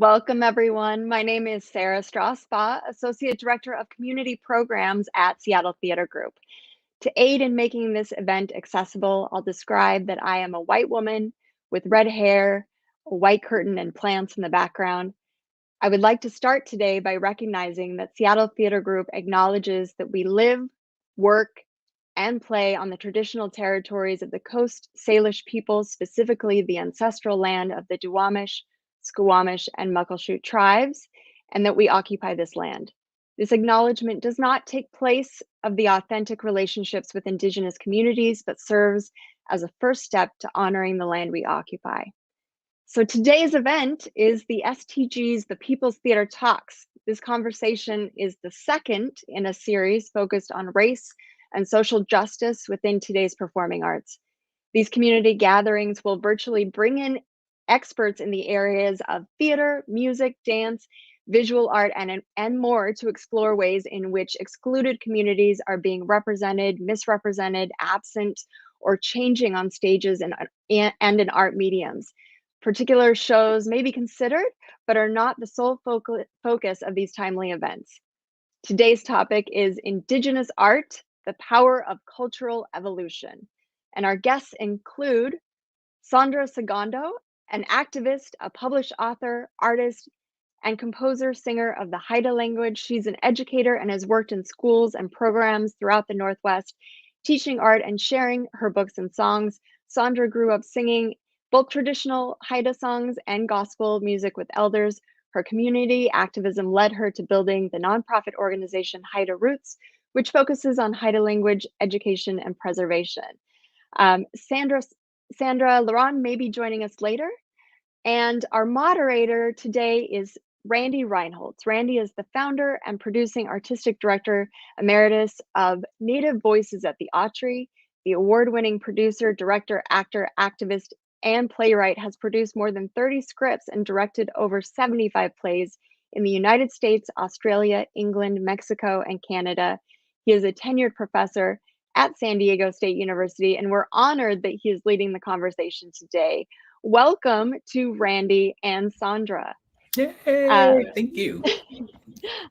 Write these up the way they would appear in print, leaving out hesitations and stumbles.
Welcome, everyone. My name is Sarah Strasbaugh, Associate Director of Community Programs at Seattle Theater Group. To aid in making this event accessible, I'll describe that I am a white woman with red hair, a white curtain, and plants in the background. I would like to start today by recognizing that Seattle Theater Group acknowledges that we live, work, and play on the traditional territories of the Coast Salish peoples, specifically the ancestral land of the Duwamish, Squamish, and Muckleshoot tribes, and that we occupy this land. This acknowledgement does not take place of the authentic relationships with Indigenous communities, but serves as a first step to honoring the land we occupy. So today's event is the STG's The People's Theater Talks. This conversation is the second in a series focused on race and social justice within today's performing arts. These community gatherings will virtually bring in experts in the areas of theater, music, dance, visual art, and more to explore ways in which excluded communities are being represented, misrepresented, absent, or changing on stages and in art mediums. Particular shows may be considered, but are not the sole focus of these timely events. Today's topic is Indigenous art, the power of cultural evolution. And our guests include Sondra Segundo, an activist, a published author, artist, and composer, singer of the Haida language. She's an educator and has worked in schools and programs throughout the Northwest, teaching art and sharing her books and songs. Sandra grew up singing both traditional Haida songs and gospel music with elders. Her community activism led her to building the nonprofit organization Haida Roots, which focuses on Haida language education and preservation. Sandra Laronde may be joining us later. And our moderator today is Randy Reinholz. Randy is the founder and producing artistic director emeritus of Native Voices at the Autry. The award-winning producer, director, actor, activist, and playwright has produced more than 30 scripts and directed over 75 plays in the United States, Australia, England, Mexico, and Canada. He is a tenured professor at San Diego State University, and we're honored that he is leading the conversation today. Welcome to Randy and Sandra. Yay, thank you.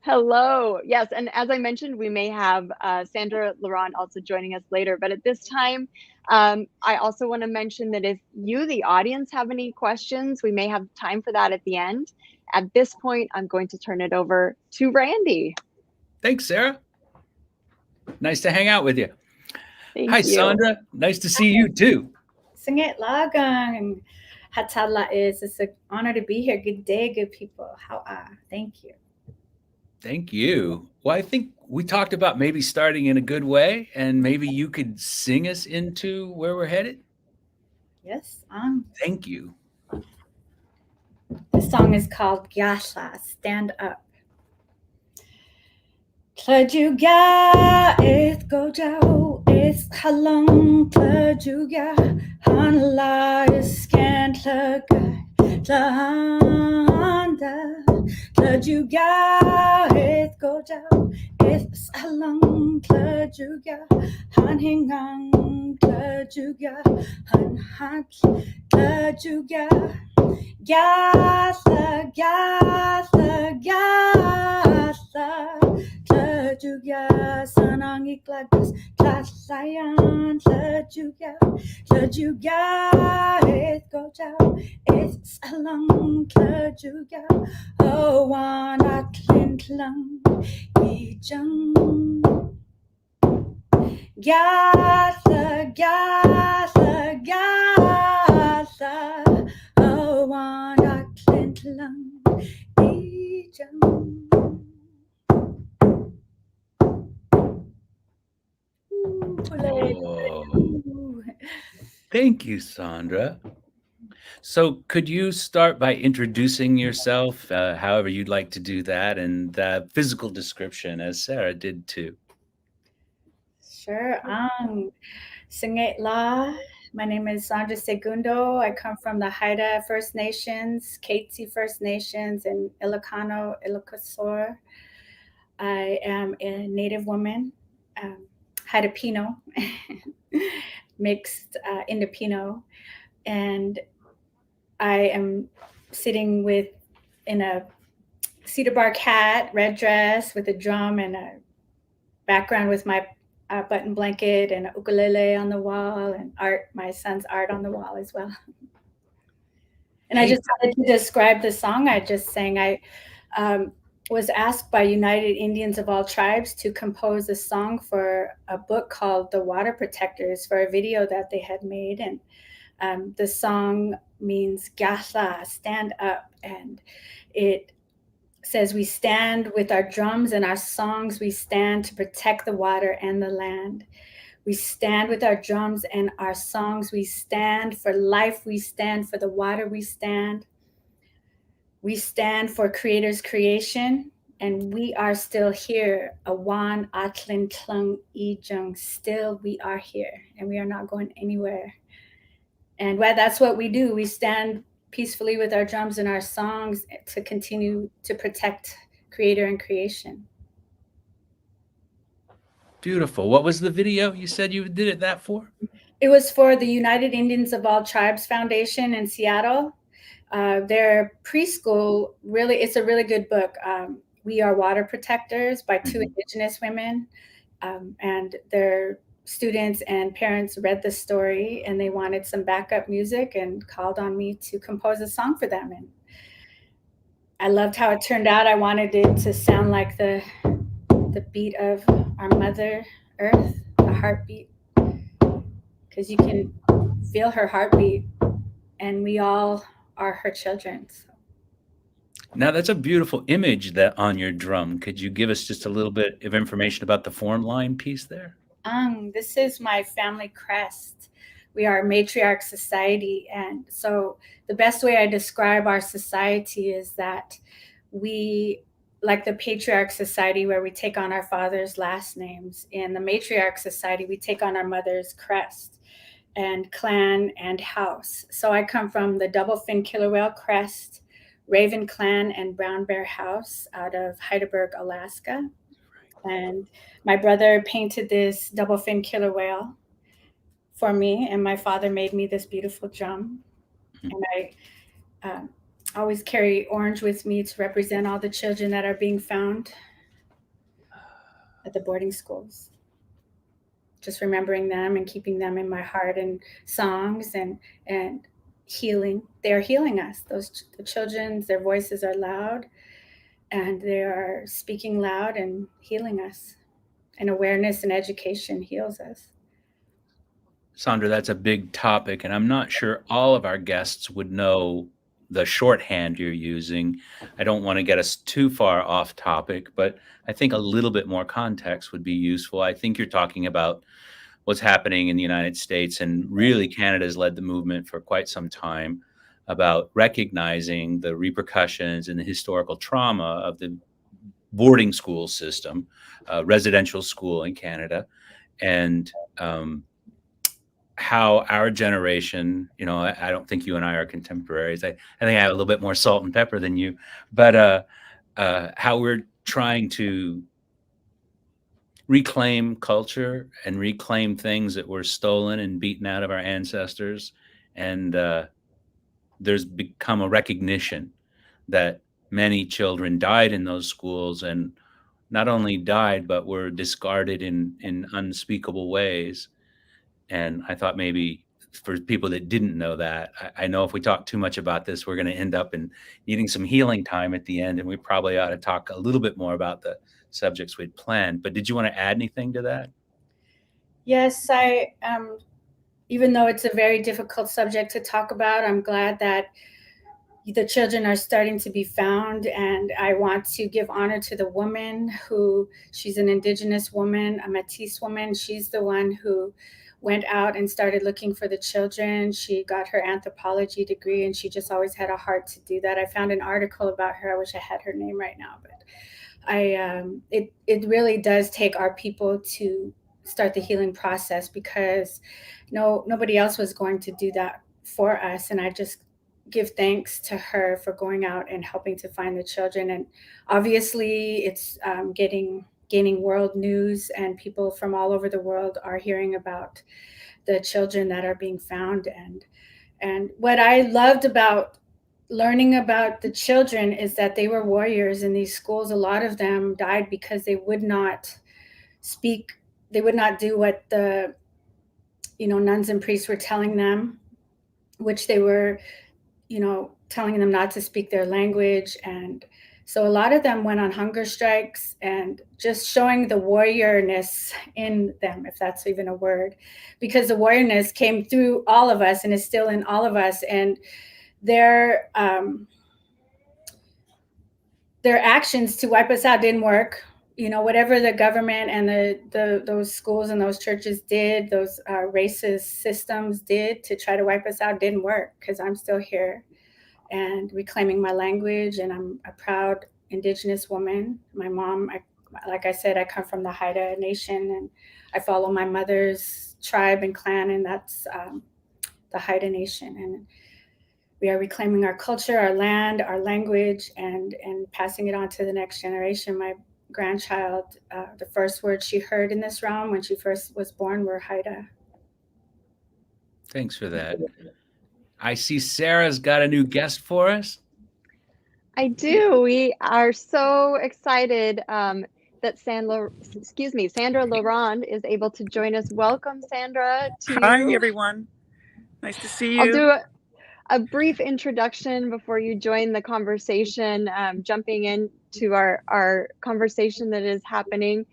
Hello. Yes, and as I mentioned, we may have Sandra Laronde also joining us later, but at this time, I also want to mention that if you, the audience, have any questions, we may have time for that at the end. At this point, I'm going to turn it over to Randy. Thanks, Sarah. Nice to hang out with you. Thank you. Sandra. Nice to see you too. Singit Lagang. Hatala is. It's an honor to be here. Good day, good people. How are? Thank you. Thank you. Well, I think we talked about maybe starting in a good way, and maybe you could sing us into where we're headed. Yes. Thank you. The song is called Gyasha, Stand Up. Tlajuga it gojao it's halong tlajuga hanla iskan tlaga tlahanda tlajuga it gojao it's halong tlajuga hanhingang tlajuga hanhat tlajuga Gatha, Gatha, Gatha, Tlajuga, Sanang Iklagus, Tlasayan, Tlajuga, Tlajuga, it goes out, it's a long Tlajuga, oh, one at Clintlang, Ejung. Gatha, Gatha, Gatha, oh, one at Clintlang, Ejung. Oh. Thank you, Sandra. So could you start by introducing yourself, however you'd like to do that, and the physical description, as Sarah did too? Sure. Singait La. My name is Sandra Segundo. I come from the Haida First Nations, Khu.éex First Nations, and Ilocano, Ilocosor. I am a Native woman, Haida Pino, mixed Indo-Pino, and I am sitting with in a cedar bark hat, red dress with a drum and a background with my button blanket and a ukulele on the wall and art, my son's art on the wall as well. And I just wanted to describe the song I just sang. I was asked by United Indians of all tribes to compose a song for a book called The Water Protectors for a video that they had made. And the song means Gahla, stand up. And it says, we stand with our drums and our songs, we stand to protect the water and the land. We stand with our drums and our songs, we stand for life, we stand for the water, we stand. We stand for Creator's creation, and we are still here. Awan Atlin Klung Ijung, still we are here, and we are not going anywhere. And that's what we do. We stand peacefully with our drums and our songs to continue to protect Creator and creation. Beautiful. What was the video you said you did it that for? It was for the United Indians of All Tribes Foundation in Seattle. Their preschool, really, it's a really good book. We Are Water Protectors by two Indigenous women. And their students and parents read the story and they wanted some backup music and called on me to compose a song for them. And I loved how it turned out. I wanted it to sound like the beat of our Mother Earth, the heartbeat, because you can feel her heartbeat and we all are her children. So. Now that's a beautiful image that on your drum. Could you give us just a little bit of information about the form line piece there? This is my family crest. We are a matriarch society. And so the best way I describe our society is that we, like the patriarch society where we take on our father's last names, in the matriarch society, we take on our mother's crest and clan and house. So I come from the double fin killer whale crest, Raven clan and brown bear house out of Heidelberg, Alaska. And my brother painted this double fin killer whale for me, and my father made me this beautiful drum. And I always carry orange with me to represent all the children that are being found at the boarding schools. Just remembering them and keeping them in my heart and songs and healing. They're healing us. The children, their voices are loud and they are speaking loud and healing us. And awareness and education heals us. Sandra, that's a big topic, and I'm not sure all of our guests would know the shorthand you're using. I don't want to get us too far off topic, but I think a little bit more context would be useful. I think you're talking about what's happening in the United States, and really Canada's led the movement for quite some time about recognizing the repercussions and the historical trauma of the boarding school system, residential school in Canada, and how our generation, I don't think you and I are contemporaries. I think I have a little bit more salt and pepper than you, but how we're trying to reclaim culture and reclaim things that were stolen and beaten out of our ancestors. And there's become a recognition that many children died in those schools, and not only died, but were discarded in unspeakable ways. And I thought maybe for people that didn't know that, I know if we talk too much about this, we're going to end up in needing some healing time at the end. And we probably ought to talk a little bit more about the subjects we'd planned. But did you want to add anything to that? Yes, I even though it's a very difficult subject to talk about, I'm glad that the children are starting to be found. And I want to give honor to the woman she's an Indigenous woman, a Métis woman. She's the one who went out and started looking for the children. She got her anthropology degree and she just always had a heart to do that. I found an article about her. I wish I had her name right now, but it really does take our people to start the healing process, because nobody else was going to do that for us. And I just give thanks to her for going out and helping to find the children. And obviously it's gaining world news, and people from all over the world are hearing about the children that are being found. And what I loved about learning about the children is that they were warriors in these schools. A lot of them died because they would not speak. They would not do what the, nuns and priests were telling them, which they were, telling them not to speak their language. And so a lot of them went on hunger strikes, and just showing the warriorness in them, if that's even a word, because the warriorness came through all of us and is still in all of us. And their actions to wipe us out didn't work. Whatever the government and those schools and those churches did, those racist systems did to try to wipe us out, didn't work, because I'm still here and reclaiming my language. And I'm a proud Indigenous woman. My mom, like I said, I come from the Haida Nation, and I follow my mother's tribe and clan, and that's the Haida Nation. And we are reclaiming our culture, our land, our language, and passing it on to the next generation. My grandchild, the first words she heard in this realm when she first was born were Haida. Thanks for that. I see Sarah's got a new guest for us. I do. We are so excited that Sandra Laronde is able to join us. Welcome, Sandra. Hi, everyone. Nice to see you. I'll do a brief introduction before you join the conversation, jumping into our conversation that is happening.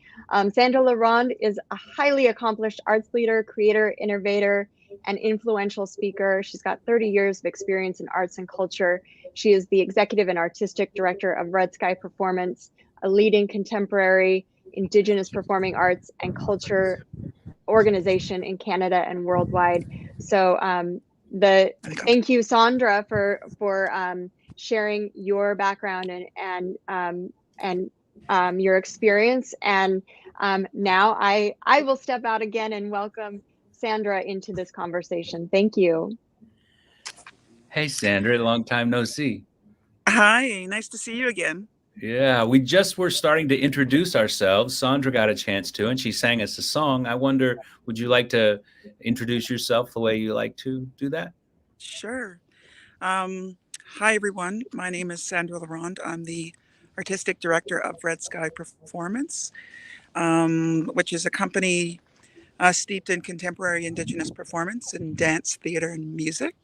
Sandra Laronde is a highly accomplished arts leader, creator, innovator, and influential speaker. She's got 30 years of experience in arts and culture. She is the executive and artistic director of Red Sky Performance, a leading contemporary Indigenous performing arts and culture organization in Canada and worldwide. So thank you, Sondra, for sharing your background and your experience. And now I will step out again and welcome Sandra into this conversation. Thank you. Hey, Sandra, long time no see. Hi, nice to see you again. Yeah, we just were starting to introduce ourselves. Sandra got a chance to, and she sang us a song. I wonder, would you like to introduce yourself the way you like to do that? Sure. Hi, everyone. My name is Sandra Laronde. I'm the artistic director of Red Sky Performance, which is a company steeped in contemporary Indigenous performance in dance, theater, and music.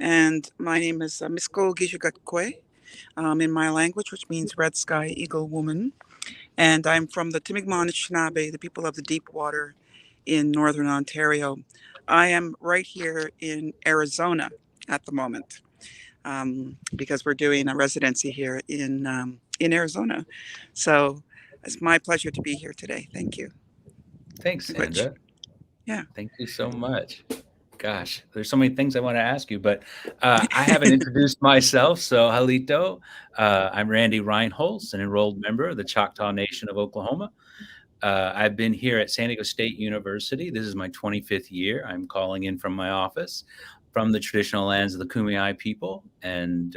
And my name is misconceptions in my language, which means Red Sky Eagle Woman. And I'm from the Timigman Anishinaabe, the people of the deep water in Northern Ontario. I am right here in Arizona at the moment because we're doing a residency here in Arizona. So it's my pleasure to be here today. Thank you. Thanks, Sandra. Yeah. Thank you so much. Gosh, there's so many things I want to ask you, but I haven't introduced myself. So, Halito, I'm Randy Reinholz, an enrolled member of the Choctaw Nation of Oklahoma. I've been here at San Diego State University. This is my 25th year. I'm calling in from my office from the traditional lands of the Khu.éex people. And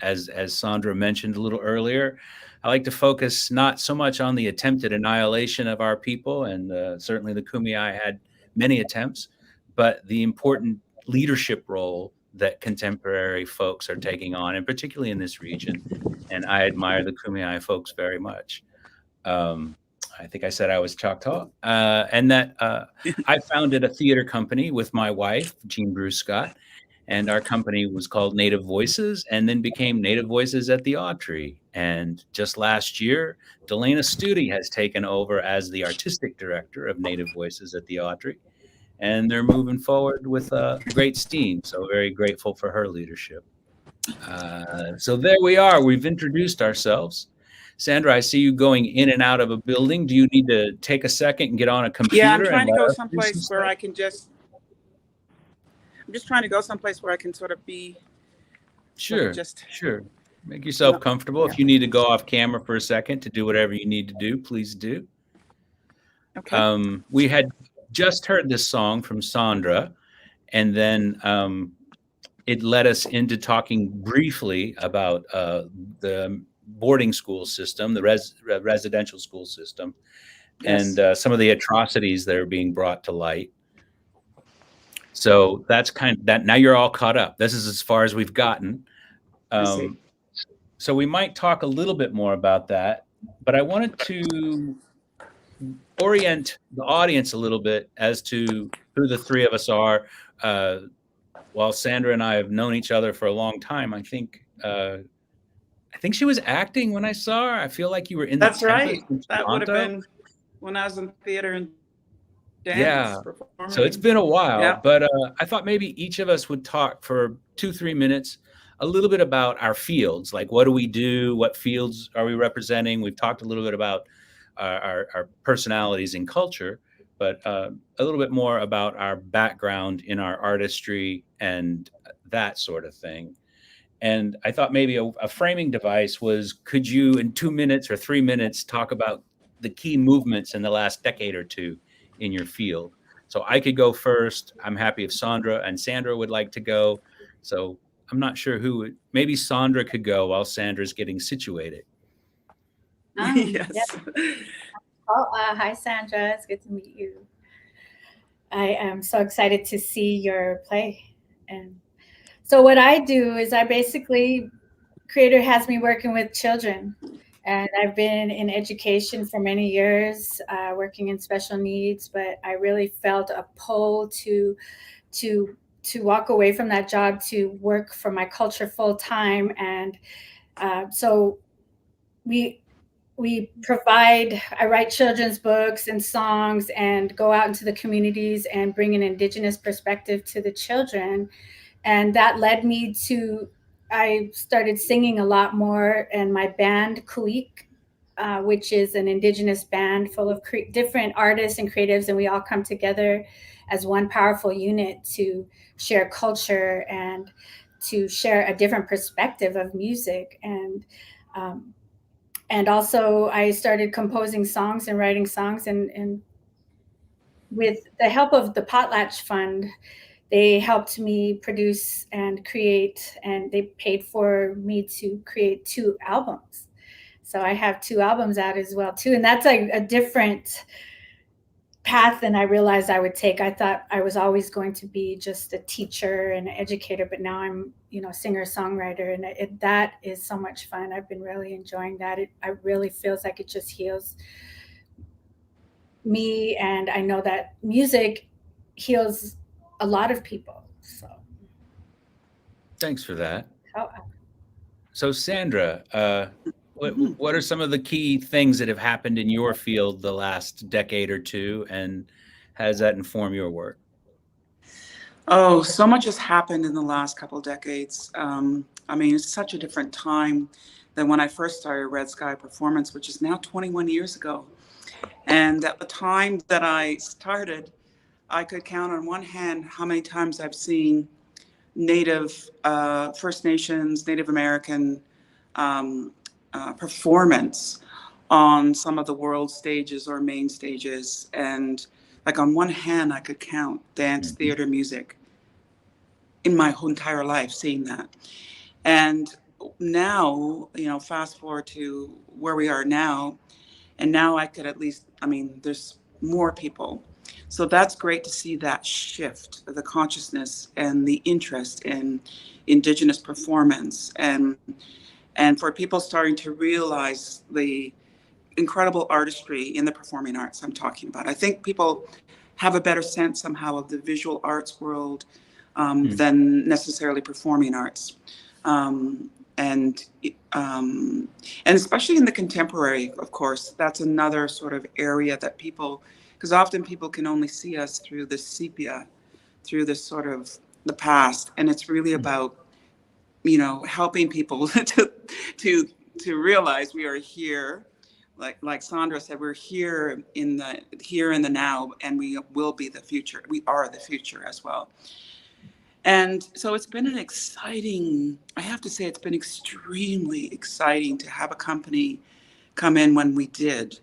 as Sandra mentioned a little earlier, I like to focus not so much on the attempted annihilation of our people, and certainly the Khu.éex had many attempts, but the important leadership role that contemporary folks are taking on, and particularly in this region. And I admire the Khu.éex folks very much. I think I said I was Choctaw, and that I founded a theater company with my wife, Jean Bruce Scott, and our company was called Native Voices, and then became Native Voices at the Autry. And just last year, Delana Studi has taken over as the artistic director of Native Voices at the Autry, and they're moving forward with great steam. So very grateful for her leadership. So there we are. We've introduced ourselves. Sandra, I see you going in and out of a building. Do you need to take a second and get on a computer? Yeah, I'm trying to go someplace where I can I'm just trying to go someplace where I can sort of be. Sure. Make yourself comfortable. Yeah. If you need to go off camera for a second to do whatever you need to do, please do. Okay. We had just heard this song from Sandra, and then it led us into talking briefly about the boarding school system, the residential school system, yes, and some of the atrocities that are being brought to light. So that's kind of that. Now you're all caught up. This is as far as we've gotten. I see. So we might talk a little bit more about that, but I wanted to orient the audience a little bit as to who the three of us are. While Sandra and I have known each other for a long time, I think she was acting when I saw her. I feel like you were in That's the Tempest right. in That would have Toronto. been when I was in theater and dance. Yeah. Performing. So it's been a while, Yeah. but I thought maybe each of us would talk for 2-3 minutes, a little bit about our fields, like what do we do, what fields are we representing. We've talked a little bit about our personalities and culture, but a little bit more about our background in our artistry and that sort of thing. And I thought maybe a framing device was, could you in 2 minutes or 3 minutes talk about the key movements in the last decade or two in your field? So I could go first. I'm happy if Sondra and Sandra would like to go. So I'm not sure who would, maybe Sondra could go while Sandra's getting situated. Yes. Yeah. Oh, hi, Sandra. It's good to meet you. I am so excited to see your play. And so what I do is I basically, Creator has me working with children. And I've been in education for many years, working in special needs, but I really felt a pull to walk away from that job to work for my culture full time. And so we provide, I write children's books and songs and go out into the communities and bring an Indigenous perspective to the children. And that led me to, I started singing a lot more, and my band Khu.éex, which is an Indigenous band full of different artists and creatives, and we all come together as one powerful unit to share culture and to share a different perspective of music. And also I started composing songs and writing songs, and with the help of the Potlatch Fund, they helped me produce and create, and they paid for me to create 2 albums. So I have 2 albums out as well too. And that's a different path than I realized I would take. I thought I was always going to be just a teacher and an educator, but now I'm, singer songwriter, and that is so much fun. I've been really enjoying that. I really feels like it just heals me, and I know that music heals a lot of people. So Thanks for that. oh, So Sandra, what are some of the key things that have happened in your field the last decade or two, and how does that inform your work? Oh, so much has happened in the last couple of decades. I mean, it's such a different time than when I first started Red Sky Performance, which is now 21 years ago. And at the time that I started, I could count on one hand how many times I've seen Native, First Nations, Native American performance on some of the world stages or main stages. And like on one hand, I could count dance, theater, music in my whole entire life, seeing that. And now, fast forward to where we are now, and now I could at least, there's more people. So that's great to see that shift of the consciousness and the interest in Indigenous performance, and for people starting to realize the incredible artistry in the performing arts I'm talking about. I think people have a better sense somehow of the visual arts world than necessarily performing arts. And especially in the contemporary, of course, that's another sort of area that people, because often people can only see us through the sepia, through this sort of the past, and it's really about, helping people to realize we are here, like Sandra said, we're here in the now, and we will be the future. We are the future as well. And so it's been I have to say, it's been extremely exciting to have a company come in when we did,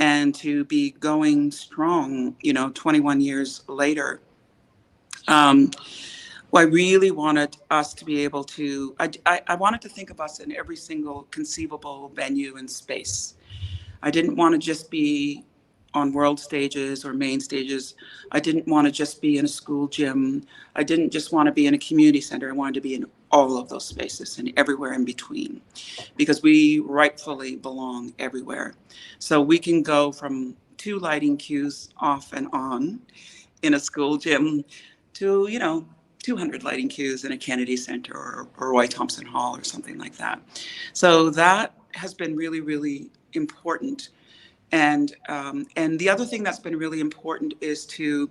and to be going strong, 21 years later. I really wanted us to be able to, I wanted to think of us in every single conceivable venue and space. I didn't want to just be on world stages or main stages. I didn't want to just be in a school gym. I didn't just want to be in a community center. I wanted to be in all of those spaces and everywhere in between, because we rightfully belong everywhere. So we can go from 2 lighting cues off and on in a school gym to, 200 lighting cues in a Kennedy Center or Roy Thompson Hall or something like that. So that has been really, really important. And the other thing that's been really important is to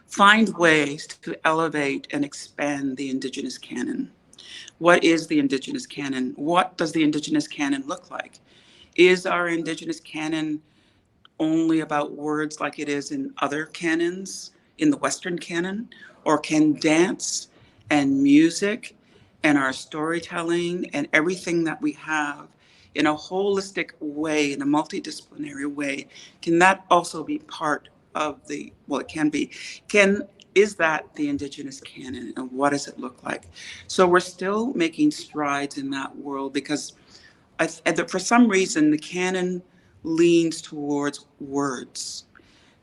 find ways to elevate and expand the Indigenous canon. What is the Indigenous canon? What does the Indigenous canon look like? Is our Indigenous canon only about words like it is in other canons, in the Western canon? Or can dance and music and our storytelling and everything that we have in a holistic way, in a multidisciplinary way, can that also be part of it can be. Is that the Indigenous canon, and what does it look like? So we're still making strides in that world, because for some reason the canon leans towards words,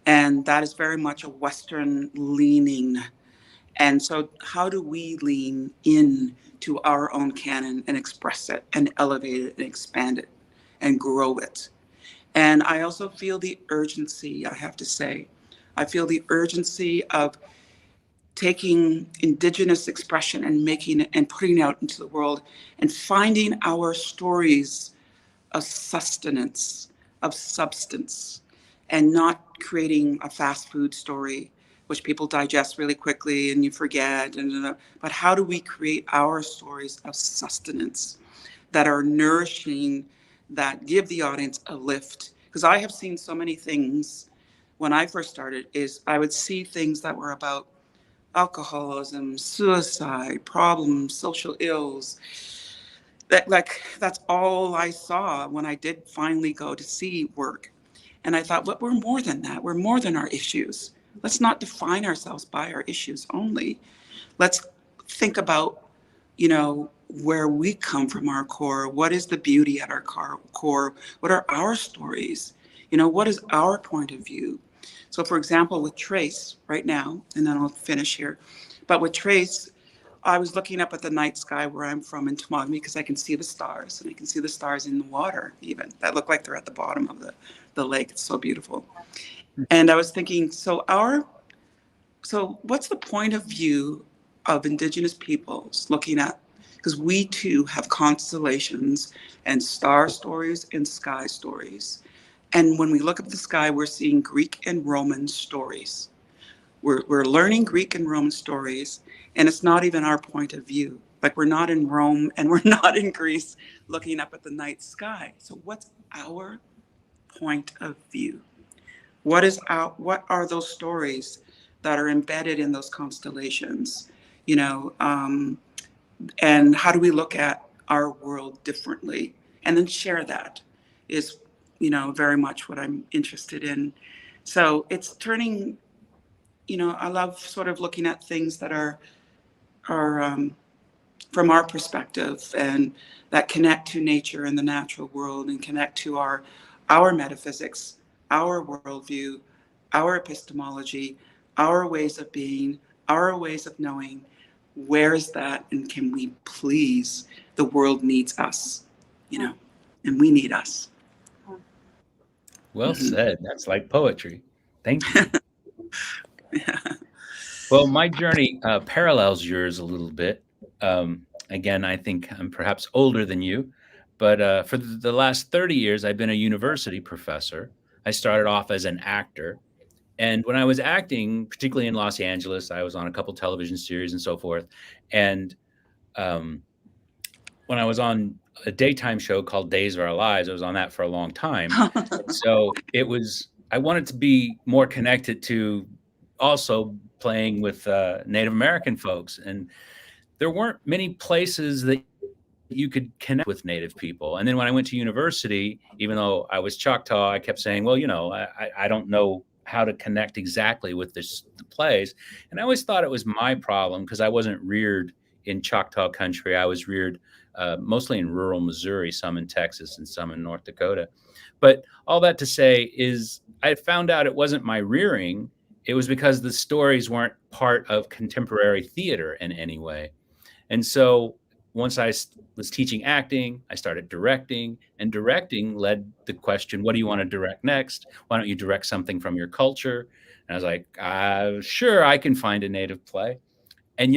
and that is very much a Western leaning. And so how do we lean in to our own canon and express it and elevate it and expand it and grow it? And I also feel the urgency, I have to say. I feel the urgency of taking Indigenous expression and making it and putting it out into the world and finding our stories of sustenance, of substance, and not creating a fast food story which people digest really quickly and you forget. But how do we create our stories of sustenance that are nourishing, that give the audience a lift? Because I have seen so many things when I first started, is I would see things that were about alcoholism, suicide, problems, social ills. That's all I saw when I did finally go to see work. And I thought, but we're more than that. We're more than our issues. Let's not define ourselves by our issues only. Let's think about, where we come from, our core. What is the beauty at our core? What are our stories? What is our point of view? So for example, with Trace right now, and then I'll finish here, but with Trace, I was looking up at the night sky where I'm from in Tamagami, because I can see the stars, and I can see the stars in the water even that look like they're at the bottom of the lake. It's so beautiful. And I was thinking, so what's the point of view of Indigenous peoples looking at, because we too have constellations and star stories and sky stories. And when we look at the sky, we're seeing Greek and Roman stories. We're learning Greek and Roman stories, and it's not even our point of view. Like, we're not in Rome and we're not in Greece looking up at the night sky. So what's our point of view? What are those stories that are embedded in those constellations? And how do we look at our world differently? And then share that is, very much what I'm interested in. So it's turning, I love sort of looking at things that are from our perspective, and that connect to nature and the natural world, and connect to our metaphysics, our worldview, our epistemology, our ways of being, our ways of knowing. Where is that? And can we please? The world needs us, and we need us. Well said. That's like poetry. Thank you. Yeah. Well, my journey parallels yours a little bit. Again, I think I'm perhaps older than you, but for the last 30 years, I've been a university professor. I started off as an actor. And when I was acting, particularly in Los Angeles, I was on a couple television series and so forth. And when I was on a daytime show called Days of Our Lives, I was on that for a long time. So I wanted to be more connected to also playing with Native American folks. And there weren't many places that you could connect with Native people. And then when I went to university, even though I was Choctaw, I kept saying, well, I don't know how to connect exactly with the plays. And I always thought it was my problem because I wasn't reared in Choctaw country. I was reared mostly in rural Missouri, some in Texas and some in North Dakota. But all that to say is I found out it wasn't my rearing. It was because the stories weren't part of contemporary theater in any way. And so once I was teaching acting, I started directing, and directing led the question, what do you want to direct next? Why don't you direct something from your culture? And I was like, sure, I can find a native play. And,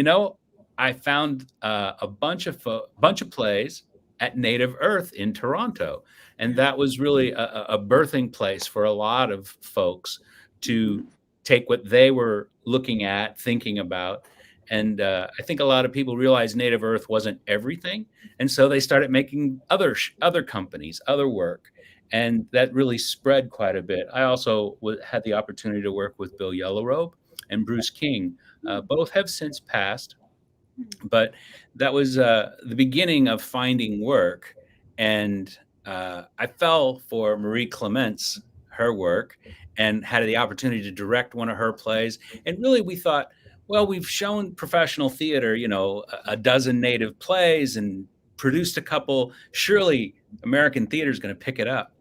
I found a bunch of plays at Native Earth in Toronto. And that was really a birthing place for a lot of folks to take what they were looking at, thinking about. And I think a lot of people realized Native Earth wasn't everything. And so they started making other companies, other work. And that really spread quite a bit. I also had the opportunity to work with Bill Yellowrobe and Bruce King. Both have since passed. But that was the beginning of finding work. And I fell for Marie Clement's, her work, and had the opportunity to direct one of her plays. And really, we thought, well, we've shown professional theater, a dozen native plays and produced a couple. Surely American theater is going to pick it up.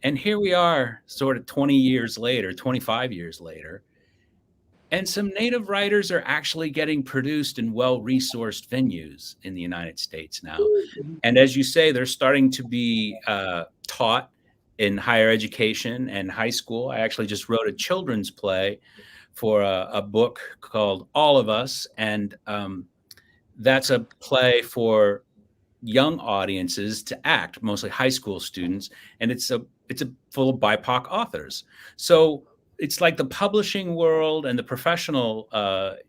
And here we are, sort of 20 years later, 25 years later. And some native writers are actually getting produced in well-resourced venues in the United States now. And as you say, they're starting to be taught in higher education and high school. I actually just wrote a children's play for a book called All of Us. And that's a play for young audiences to act, mostly high school students. And it's full of BIPOC authors. So it's like the publishing world and the professional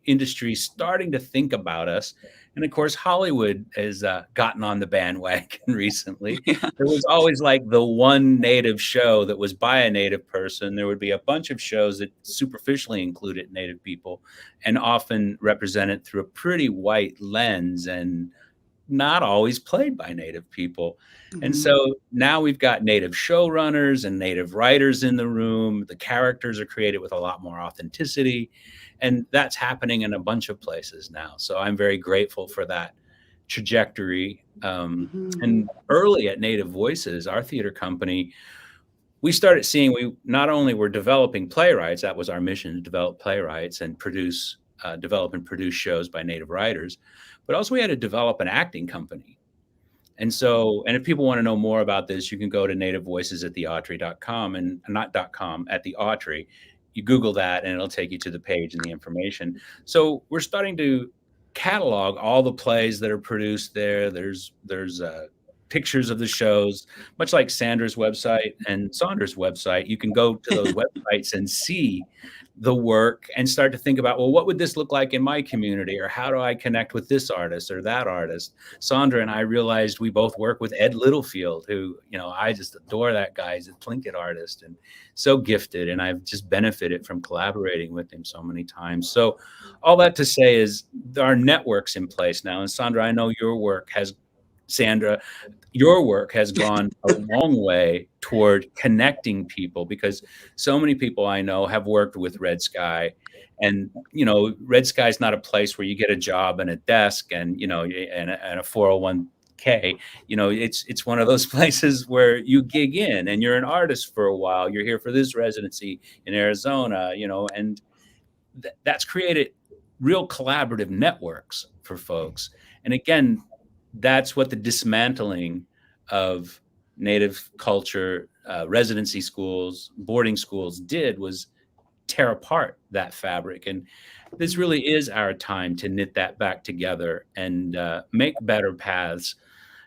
industry starting to think about us. And of course, Hollywood has gotten on the bandwagon recently. Yeah. There was always like the one native show that was by a native person. There would be a bunch of shows that superficially included native people and often represented through a pretty white lens and not always played by native people. Mm-hmm. And so now we've got native showrunners and native writers in the room. The characters are created with a lot more authenticity. And that's happening in a bunch of places now. So I'm very grateful for that trajectory. And early at Native Voices, our theater company, we started seeing we not only were developing playwrights, that was our mission, to develop playwrights and develop and produce shows by native writers, but also we had to develop an acting company. And so, and if people want to know more about this, you can go to nativevoices@theautry.com and not .com, at the Autry. You Google that and it'll take you to the page and the information. So we're starting to catalog all the plays that are produced there. There's pictures of the shows, much like Sandra's website and Sondra's website. You can go to those websites and see the work and start to think about, well, what would this look like in my community? Or how do I connect with this artist or that artist? Sondra and I realized we both work with Ed Littlefield, who, I just adore that guy. He's a Tlingit artist and so gifted. And I've just benefited from collaborating with him so many times. So all that to say is there are networks in place now. And Sondra, I know your work has gone a long way toward connecting people, because so many people I know have worked with Red Sky, and Red Sky is not a place where you get a job and a desk and and a 401k. It's one of those places where you gig in and you're an artist for a while. You're here for this residency in Arizona, and that's created real collaborative networks for folks. And again, that's what the dismantling of Native culture, residency schools, boarding schools did, was tear apart that fabric. And this really is our time to knit that back together and make better paths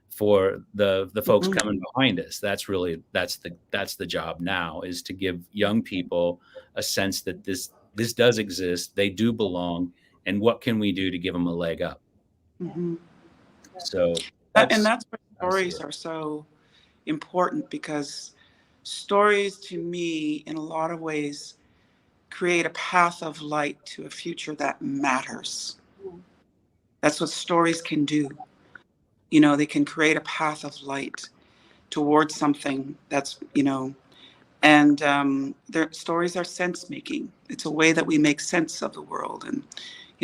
for the folks coming behind us. That's the job now, is to give young people a sense that this does exist, they do belong, and what can we do to give them a leg up? So that's where stories are so important, because stories, to me, in a lot of ways, create a path of light to a future that matters. That's what stories can do. They can create a path of light towards something that's, and their stories are sense making. It's a way that we make sense of the world. And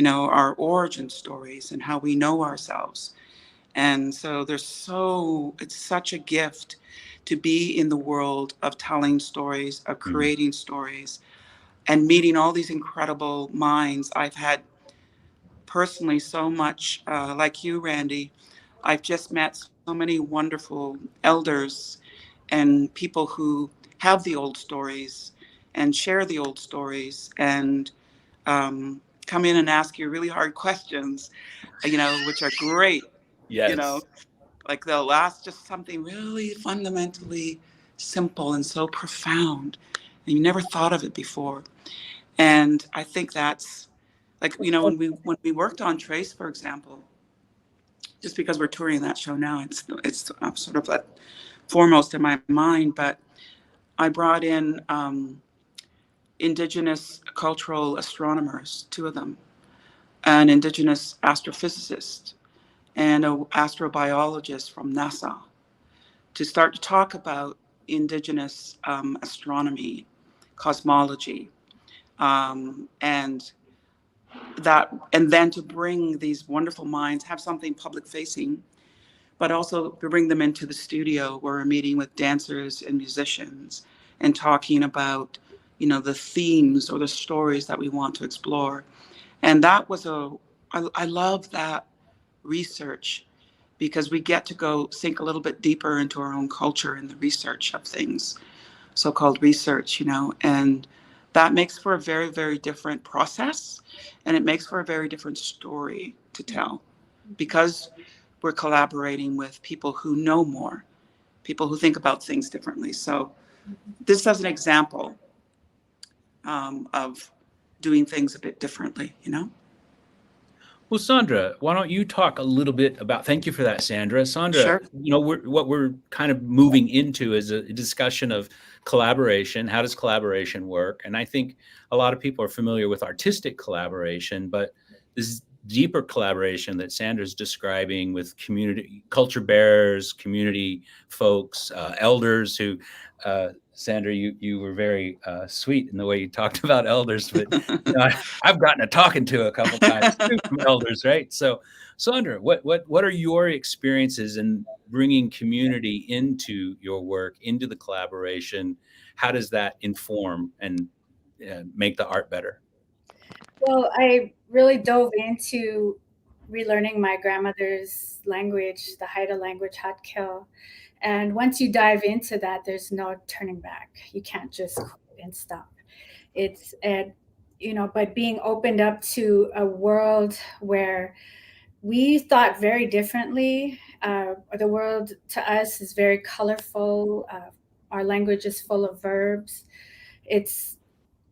our origin stories and how we know ourselves. And so it's such a gift to be in the world of telling stories, of creating stories, and meeting all these incredible minds. I've had personally so much, like you, Randy, I've just met so many wonderful elders and people who have the old stories and share the old stories and come in and ask you really hard questions, which are great. Yes. Like they'll ask just something really fundamentally simple and so profound, and you never thought of it before. And I think that's like, when we worked on Trace, for example, just because we're touring that show now, it's sort of like foremost in my mind. But I brought in Indigenous cultural astronomers, two of them, an Indigenous astrophysicist and an astrobiologist from NASA, to start to talk about Indigenous astronomy, cosmology, and then to bring these wonderful minds, have something public facing, but also to bring them into the studio where we're meeting with dancers and musicians and talking about, the themes or the stories that we want to explore. And that was I love that research, because we get to go sink a little bit deeper into our own culture and the research of things, so-called research, and that makes for a very, very different process, and it makes for a very different story to tell, because we're collaborating with people who know more, people who think about things differently. So this is an example of doing things a bit differently, Well, Sandra, why don't you talk a little bit about, thank you for that, Sandra. Sandra, Sure. what we're kind of moving into is a discussion of collaboration. How does collaboration work? And I think a lot of people are familiar with artistic collaboration, but this deeper collaboration that Sandra's describing with community, culture bearers, community folks, elders who, Sandra, you were very sweet in the way you talked about elders, but I've gotten a talking to a couple times too from elders, right? So, Sandra, what are your experiences in bringing community into your work, into the collaboration? How does that inform and make the art better? Well, I really dove into relearning my grandmother's language, the Haida language, Hatkil. And once you dive into that, there's no turning back. You can't just quit and stop. It's but being opened up to a world where we thought very differently. The world to us is very colorful. Our language is full of verbs. It's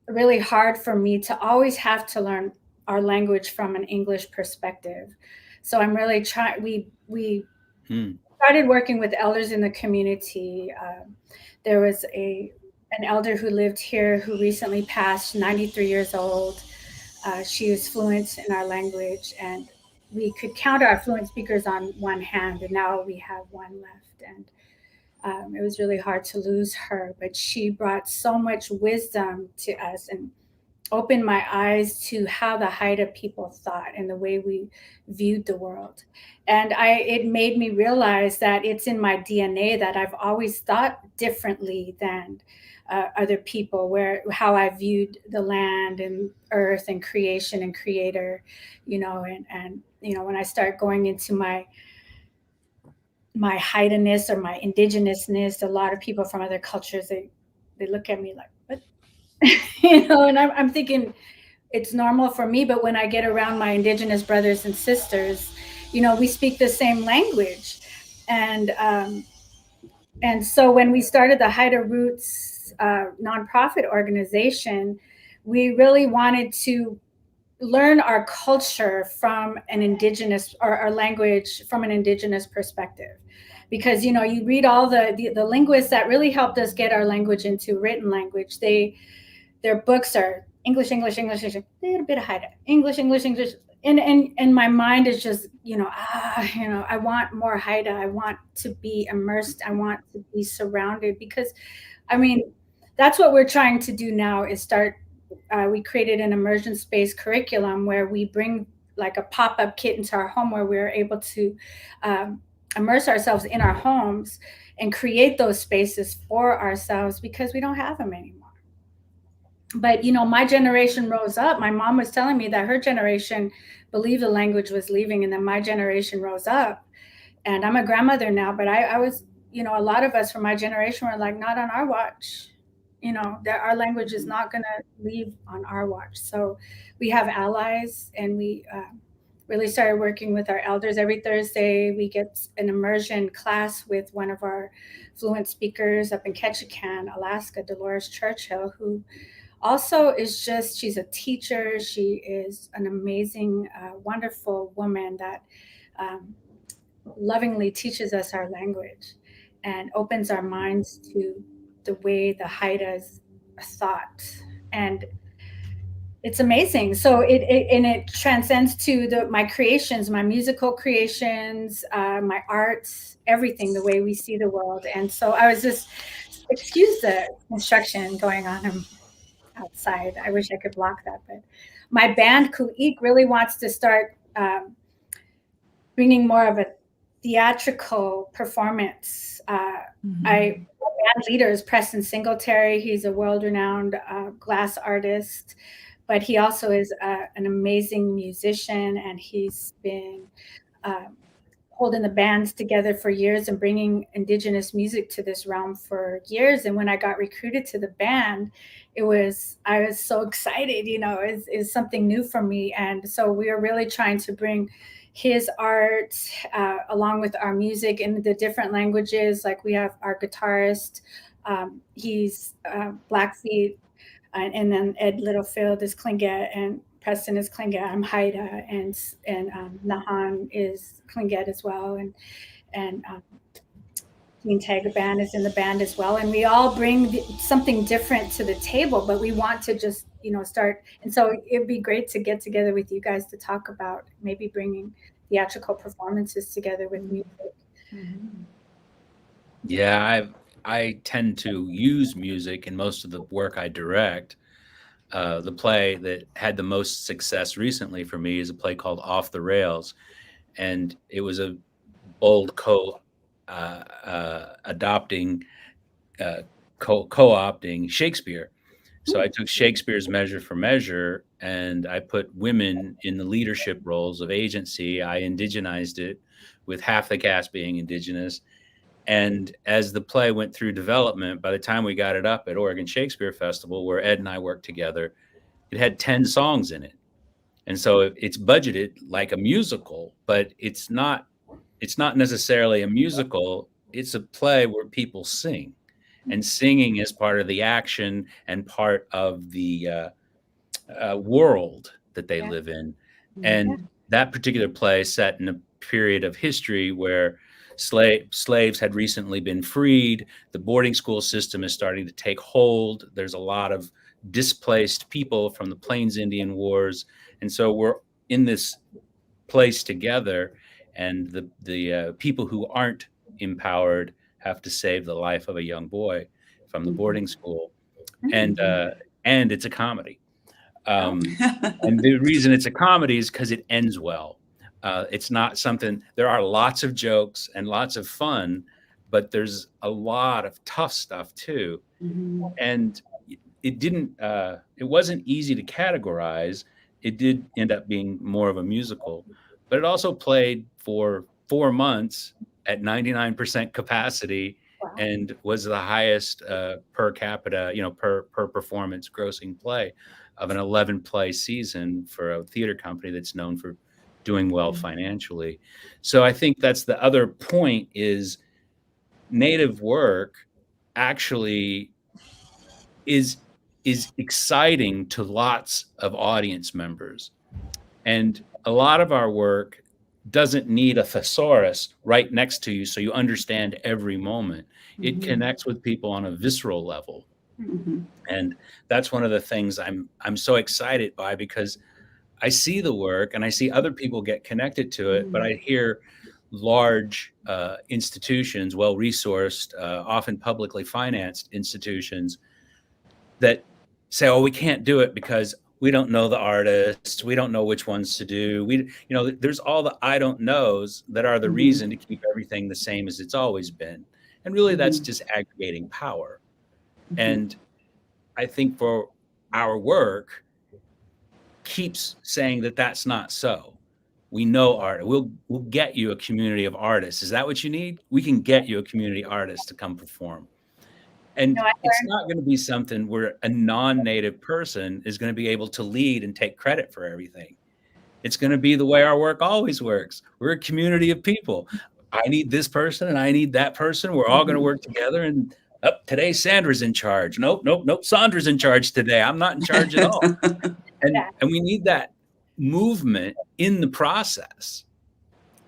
really hard for me to always have to learn our language from an English perspective. So I'm really trying. We started working with elders in the community. There was an elder who lived here who recently passed, 93 years old. She was fluent in our language, and we could count our fluent speakers on one hand, and now we have one left. And it was really hard to lose her, but she brought so much wisdom to us and opened my eyes to how the Haida people thought and the way we viewed the world. And it made me realize that it's in my DNA that I've always thought differently than other people, how I viewed the land and earth and creation and creator, and when I start going into my Haida-ness or my Indigenousness, a lot of people from other cultures, they look at me like, what? And I'm thinking it's normal for me, but when I get around my Indigenous brothers and sisters, we speak the same language. And so when we started the Haida Roots nonprofit organization, we really wanted to learn our culture from an Indigenous, or our language from an Indigenous perspective. Because, you read all the linguists that really helped us get our language into written language. Their books are English, a little bit of Haida, English. And my mind is just, I want more Haida. I want to be immersed. I want to be surrounded, because, that's what we're trying to do now, is start we created an immersion space curriculum where we bring like a pop-up kit into our home where we're able to immerse ourselves in our homes and create those spaces for ourselves because we don't have them anymore. But, you know, my generation rose up. My mom was telling me that her generation believed the language was leaving, and then my generation rose up. And I'm a grandmother now, but I was, you know, a lot of us from my generation were like, not on our watch. You know, that our language is not going to leave on our watch. So we have allies, and we really started working with our elders. Every Thursday, we get an immersion class with one of our fluent speakers up in Ketchikan, Alaska, Dolores Churchill, who also is just, she's a teacher. She is an amazing, wonderful woman that lovingly teaches us our language and opens our minds to the way the Haidas thought. And it's amazing. So it transcends to my creations, my musical creations, my arts, everything, the way we see the world. And so I was just, excuse the construction going on outside. I wish I could block that, but my band Khu.éex really wants to start bringing more of a theatrical performance. Our band leader is Preston Singletary. He's a world-renowned glass artist, but he also is an amazing musician, and he's been holding the bands together for years and bringing Indigenous music to this realm for years. And when I got recruited to the band, I was so excited, you know, it's something new for me. And so we are really trying to bring his art along with our music in the different languages. Like we have our guitarist, he's Blackfeet, and then Ed Littlefield is Tlingit, and Preston is Tlingit. I'm Haida, and Nahan is Tlingit as well, and Team Tag band is in the band as well, and we all bring something different to the table. But we want to just, you know, start, and so it'd be great to get together with you guys to talk about maybe bringing theatrical performances together with music. Yeah, I tend to use music in most of the work I direct. The play that had the most success recently for me is a play called Off the Rails, and it was a bold co-opting Shakespeare. So I took Shakespeare's Measure for Measure, and I put women in the leadership roles of agency. I indigenized it with half the cast being Indigenous. And as the play went through development, by the time we got it up at Oregon Shakespeare Festival, where Ed and I worked together, it had 10 songs in it. And so it's budgeted like a musical, but it's not necessarily a musical. It's a play where people sing, and singing is part of the action and part of the world that they live in. And that particular play set in a period of history where slaves had recently been freed. The boarding school system is starting to take hold. There's a lot of displaced people from the Plains Indian Wars. And so we're in this place together, and the people who aren't empowered have to save the life of a young boy from the boarding school. And it's a comedy. And the reason it's a comedy is because it ends well. It's not something, there are lots of jokes and lots of fun, but there's a lot of tough stuff too. And it wasn't easy to categorize. It did end up being more of a musical, but it also played for 4 months at 99% capacity. Wow. And was the highest per capita, per performance grossing play of an 11 play season for a theater company that's known for doing well financially. So I think that's the other point, is Native work actually is exciting to lots of audience members. And a lot of our work doesn't need a thesaurus right next to you so you understand every moment. It connects with people on a visceral level. And that's one of the things I'm so excited by, because I see the work and I see other people get connected to it, but I hear large institutions, well-resourced, often publicly financed institutions, that say, oh, we can't do it because we don't know the artists, we don't know which ones to do. There's all the I don't knows that are the reason to keep everything the same as it's always been. And really that's just aggregating power. And I think for our work keeps saying that that's not so. We know art. We'll get you a community of artists. Is that what you need? We can get you a community artist to come perform. And it's not going to be something where a non-native person is going to be able to lead and take credit for everything. It's going to be the way our work always works. We're a community of people. I need this person and I need that person. We're all going to work together. And today Sandra's in charge. Nope. Sandra's in charge today. I'm not in charge at all. And we need that movement in the process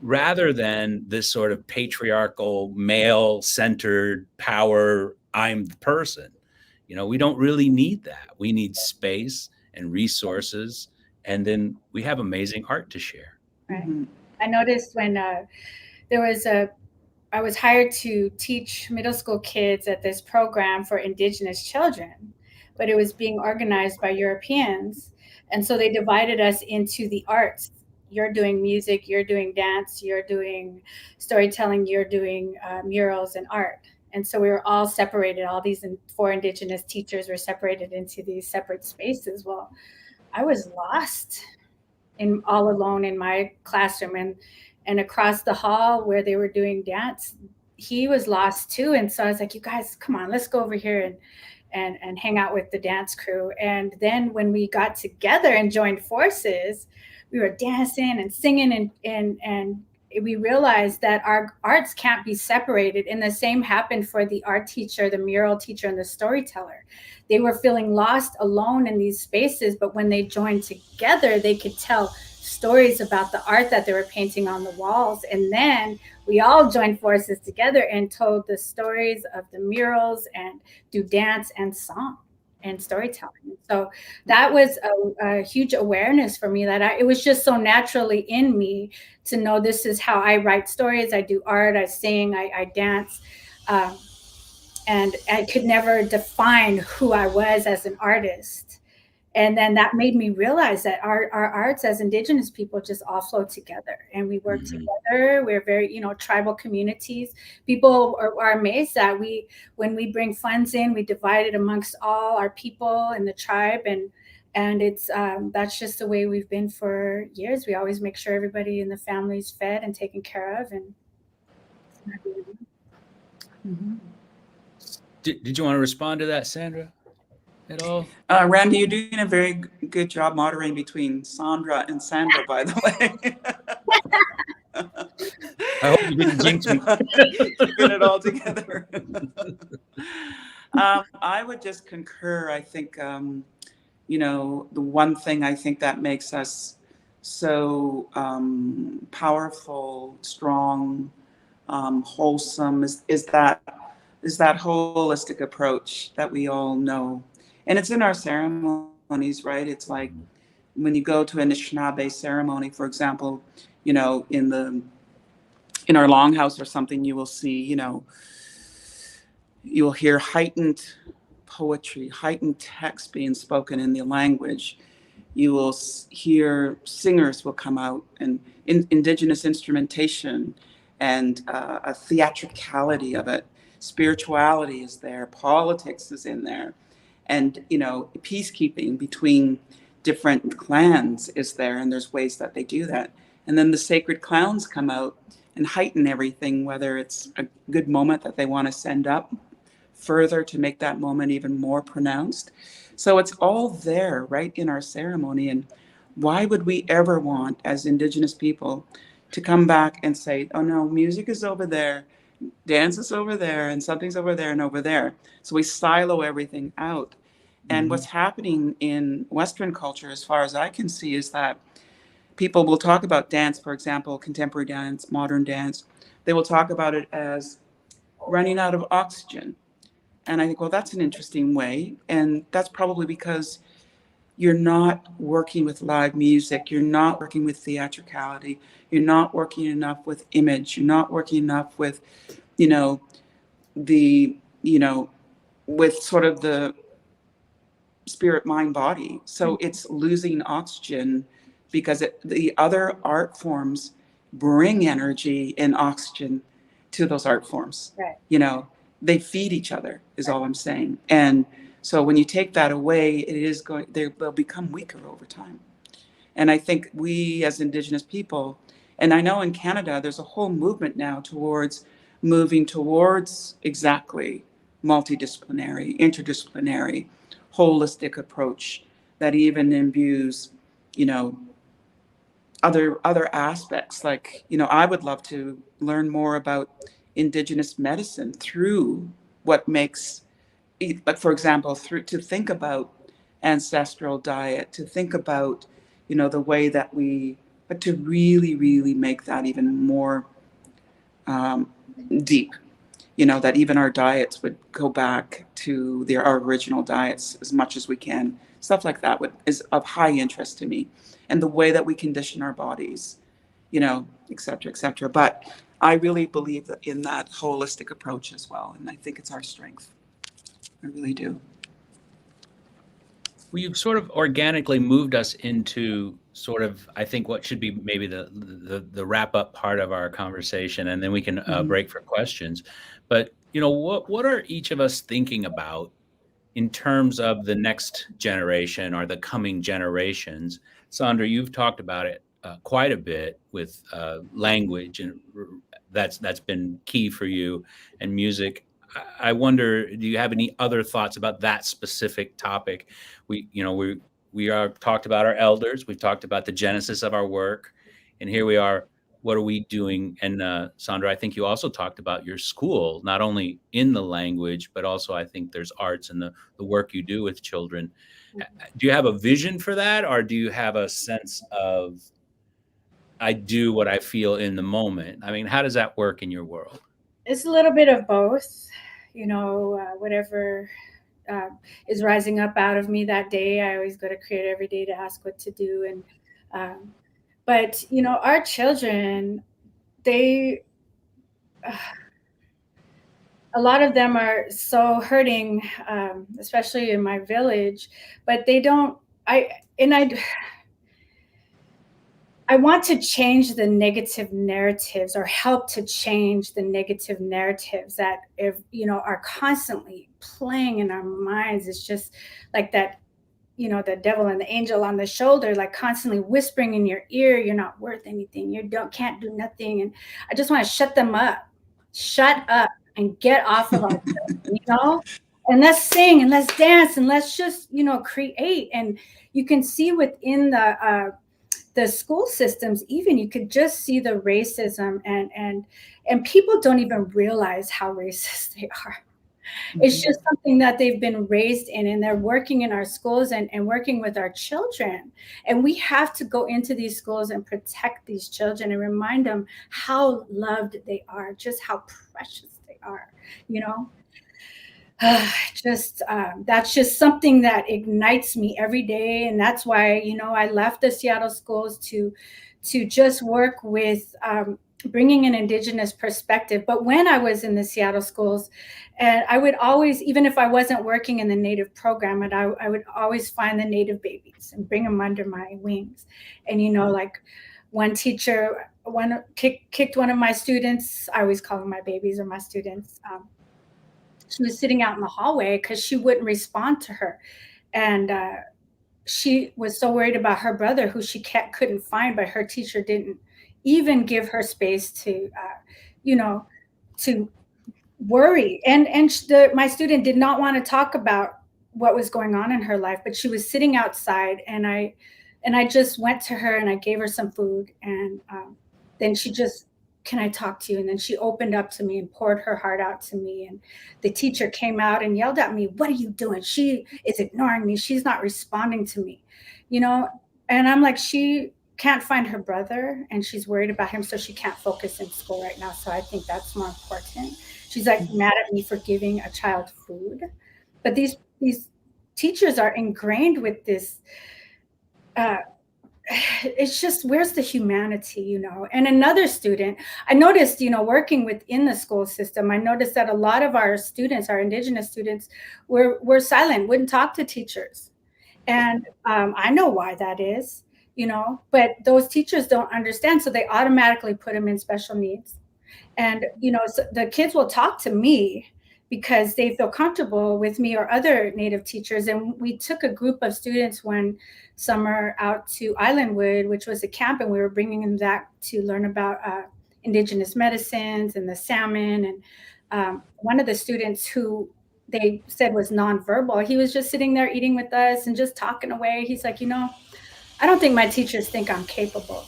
rather than this sort of patriarchal, male-centered power, I'm the person. We don't really need that. We need space and resources, and then we have amazing art to share. Right. I noticed when I was hired to teach middle school kids at this program for Indigenous children, but it was being organized by Europeans. And so they divided us into the arts. You're doing music, you're doing dance, you're doing storytelling, you're doing murals and art. And so we were all separated. All these 4 Indigenous teachers were separated into these separate spaces. Well, I was lost all alone in my classroom, and across the hall where they were doing dance, he was lost too. And so I was like, you guys, come on, let's go over here and hang out with the dance crew. And then when we got together and joined forces, we were dancing and singing, and we realized that our arts can't be separated. And the same happened for the art teacher, the mural teacher, and the storyteller. They were feeling lost alone in these spaces, but when they joined together, they could tell stories about the art that they were painting on the walls. And then we all joined forces together and told the stories of the murals and do dance and song and storytelling. So that was a huge awareness for me, that it was just so naturally in me to know this is how I write stories. I do art, I sing, I dance. And I could never define who I was as an artist. And then that made me realize that our arts as Indigenous people just all flow together, and we work together. We're very, tribal communities. People are amazed that when we bring funds in, we divide it amongst all our people in the tribe. And it's that's just the way we've been for years. We always make sure everybody in the family is fed and taken care of. And Did you want to respond to that, Sandra, at all? Randy, you're doing a very good job moderating between Sondra and Sandra, by the way. I hope you didn't jinx me. Keeping it all together. I would just concur. I think, the one thing I think that makes us so powerful, strong, wholesome is that holistic approach that we all know. And it's in our ceremonies, right? It's like when you go to an Anishinaabe ceremony, for example, in our longhouse or something, you will see, you'll hear heightened poetry, heightened text being spoken in the language. You will hear singers will come out, and Indigenous instrumentation and a theatricality of it. Spirituality is there, politics is in there, and peacekeeping between different clans is there, and there's ways that they do that. And then the sacred clowns come out and heighten everything, whether it's a good moment that they want to send up further to make that moment even more pronounced. So it's all there right in our ceremony. And why would we ever want, as Indigenous people, to come back and say, oh no, music is over there, dance is over there, and something's over there and over there. So we silo everything out. And what's happening in Western culture, as far as I can see, is that people will talk about dance, for example, contemporary dance, modern dance. They will talk about it as running out of oxygen. And I think, well, that's an interesting way. And that's probably because you're not working with live music. You're not working with theatricality. You're not working enough with image. You're not working enough with, with sort of the spirit, mind, body. So it's losing oxygen because the other art forms bring energy and oxygen to those art forms. Right. You know, they feed each other is all I'm saying. And so when you take that away, they'll become weaker over time. And I think we as Indigenous people, and I know in Canada, there's a whole movement now towards moving towards exactly multidisciplinary, interdisciplinary, holistic approach that even imbues, you know, other aspects. Like, you know, I would love to learn more about Indigenous medicine through what makes, like, for example, through to think about ancestral diet, to think about, you know, the way that but to really, really make that even more deep, you know, that even our diets would go back to our original diets as much as we can. Stuff like that is of high interest to me, and the way that we condition our bodies, you know, et cetera, et cetera. But I really believe in that holistic approach as well, and I think it's our strength. I really do. Well, you've sort of organically moved us into sort of, I think, what should be maybe the wrap up part of our conversation, and then we can break for questions. But, you know, what are each of us thinking about in terms of the next generation or the coming generations? Sandra, you've talked about it quite a bit with language, and that's been key for you, and music. I wonder, do you have any other thoughts about that specific topic? We are talked about our elders. We've talked about the genesis of our work, and here we are. What are we doing? And Sandra, I think you also talked about your school, not only in the language, but also I think there's arts and the work you do with children. Do you have a vision for that, or do you have a sense of, I do what I feel in the moment? I mean, how does that work in your world? It's a little bit of both, you know, whatever is rising up out of me that day. I always go to Creator every day to ask what to do. And but, you know, our children, a lot of them are so hurting, especially in my village, but they don't, I want to change the negative narratives, or help to change the negative narratives that, if you know, are constantly playing in our minds. It's just like that, you know, the devil and the angel on the shoulder, like constantly whispering in your ear, you're not worth anything, can't do nothing. And I just want to shut up and get off of our children, you know, and let's sing and let's dance and let's just, you know, create. And you can see within the school systems, even you could just see the racism, and people don't even realize how racist they are. It's just something that they've been raised in, and they're working in our schools and working with our children. And we have to go into these schools and protect these children and remind them how loved they are, just how precious they are, you know. That's just something that ignites me every day. And that's why, you know, I left the Seattle schools to just work with bringing an Indigenous perspective. But when I was in the Seattle schools, and I would always, even if I wasn't working in the Native program, and I would always find the Native babies and bring them under my wings. And, you know, like one teacher, kicked one of my students. I always call them my babies or my students. She was sitting out in the hallway because she wouldn't respond to her. And she was so worried about her brother, who she couldn't find, but her teacher didn't even give her space to, you know, to worry. And my student did not want to talk about what was going on in her life, but she was sitting outside, and I just went to her and I gave her some food. And then she just, can I talk to you? And then she opened up to me and poured her heart out to me. And the teacher came out and yelled at me, "What are you doing? She is ignoring me. She's not responding to me," you know? And I'm like, she can't find her brother and she's worried about him, so she can't focus in school right now. So I think that's more important. She's like mad at me for giving a child food. But these teachers are ingrained with this, it's just, where's the humanity, you know? And another student, I noticed, you know, working within the school system, I noticed that a lot of our students, our Indigenous students, were silent, wouldn't talk to teachers. And I know why that is, but those teachers don't understand. So they automatically put them in special needs. And, so the kids will talk to me because they feel comfortable with me or other Native teachers. And we took a group of students one summer out to Islandwood, which was a camp, and we were bringing them back to learn about indigenous medicines and the salmon. And one of the students who they said was nonverbal, he was just sitting there eating with us and just talking away. He's like, I don't think my teachers think I'm capable.